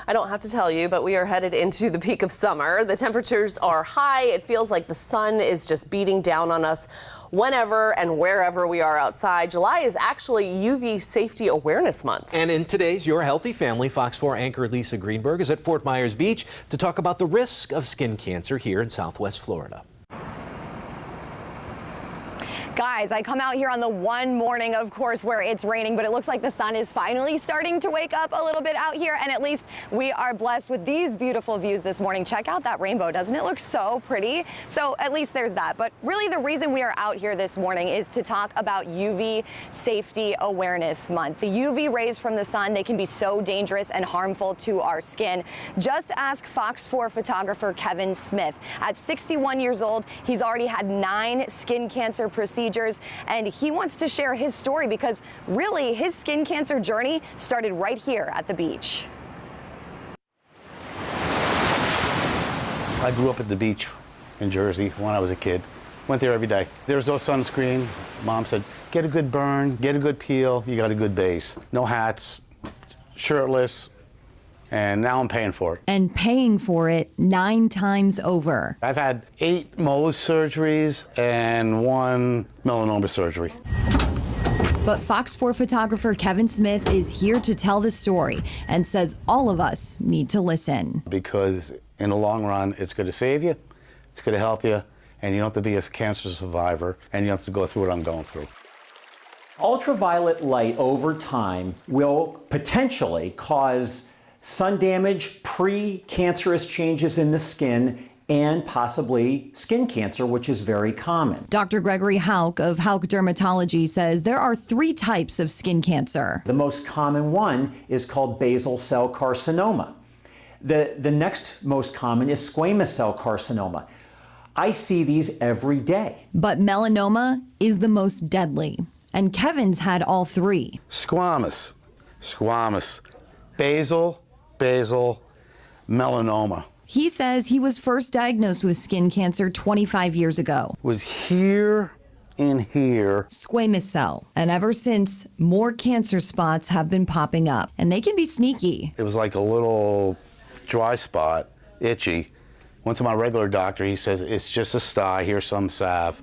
I don't have to tell you, but we are headed into the peak of summer. The temperatures are high. It feels like the sun is just beating down on us whenever and wherever we are outside. July is actually UV Safety Awareness Month. And in today's Your Healthy Family, Fox 4 anchor Lisa Greenberg is at Fort Myers Beach to talk about the risk of skin cancer here in Southwest Florida. Guys, I come out here on the one morning, of course, where it's raining, but it looks like the sun is finally starting to wake up a little bit out here, and at least we are blessed with these beautiful views this morning. Check out that rainbow. Doesn't it look so pretty? So at least there's that. But really the reason we are out here this morning is to talk about UV Safety Awareness Month. The UV rays from the sun, they can be so dangerous and harmful to our skin. Just ask Fox 4 photographer Kevin Smith. At 61 years old, he's already had 9 skin cancer procedures, and he wants to share his story because really his skin cancer journey started right here at the beach. I grew up at the beach in Jersey when I was a kid. Went there every day. There was no sunscreen. Mom said, get a good burn, get a good peel, you got a good base. No hats, shirtless, and now I'm paying for it. And paying for it 9 times over. I've had 8 Mohs surgeries and 1 melanoma surgery. But Fox 4 photographer Kevin Smith is here to tell the story and says all of us need to listen. Because in the long run, it's going to save you, it's going to help you, and you don't have to be a cancer survivor, and you don't have to go through what I'm going through. Ultraviolet light over time will potentially cause sun damage, pre-cancerous changes in the skin, and possibly skin cancer, which is very common. Dr. Gregory Houck of Houck Dermatology says there are 3 types of skin cancer. The most common one is called basal cell carcinoma. The next most common is squamous cell carcinoma. I see these every day. But melanoma is the most deadly, and Kevin's had all 3. Squamous, basal, melanoma. He says he was first diagnosed with skin cancer 25 years ago. Was here and here. Squamous cell. And ever since, more cancer spots have been popping up, and they can be sneaky. It was like a little dry spot, itchy. Went to my regular doctor, he says, it's just a sty, here's some salve.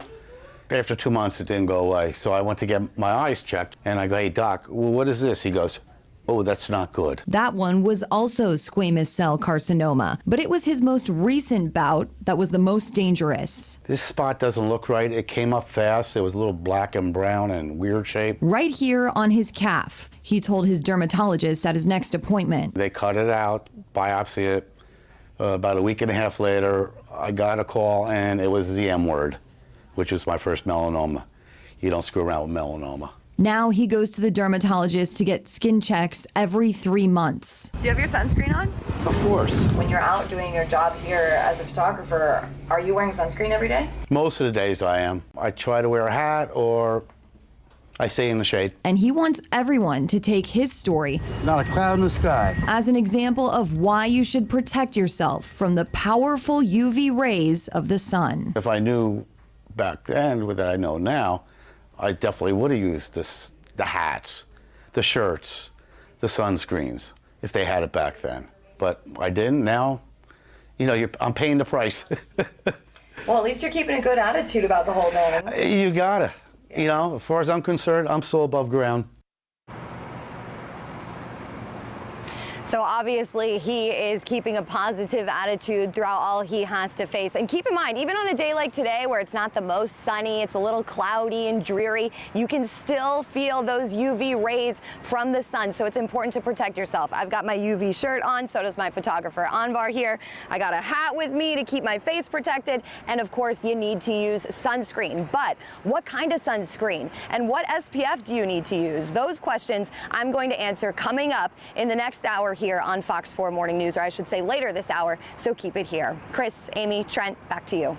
After 2 months, it didn't go away. So I went to get my eyes checked, and I go, hey doc, well, what is this? He goes, oh, that's not good. That one was also squamous cell carcinoma, but it was his most recent bout that was the most dangerous. This spot doesn't look right. It came up fast. It was a little black and brown and weird shape. Right here on his calf, he told his dermatologist at his next appointment. They cut it out, biopsy it. About a week and a half later, I got a call, and it was the M word, which was my first melanoma. You don't screw around with melanoma. Now he goes to the dermatologist to get skin checks every 3 months. Do you have your sunscreen on? Of course. When you're out doing your job here as a photographer, are you wearing sunscreen every day? Most of the days I am. I try to wear a hat or I stay in the shade. And he wants everyone to take his story Not a cloud in the sky. as an example of why you should protect yourself from the powerful UV rays of the sun. If I knew back then what I know now, I definitely would have used the hats, the shirts, the sunscreens, if they had it back then. But I didn't. Now, you know, I'm paying the price. Well, at least you're keeping a good attitude about the whole thing. You gotta. You know, as far as I'm concerned, I'm still above ground. So obviously he is keeping a positive attitude throughout all he has to face. And keep in mind, even on a day like today where it's not the most sunny, it's a little cloudy and dreary, you can still feel those UV rays from the sun. So it's important to protect yourself. I've got my UV shirt on, so does my photographer Anvar here. I got a hat with me to keep my face protected. And of course you need to use sunscreen. But what kind of sunscreen? And what SPF do you need to use? Those questions I'm going to answer coming up in the next hour here on Fox 4 Morning News, or I should say later this hour, so keep it here. Chris, Amy, Trent, back to you.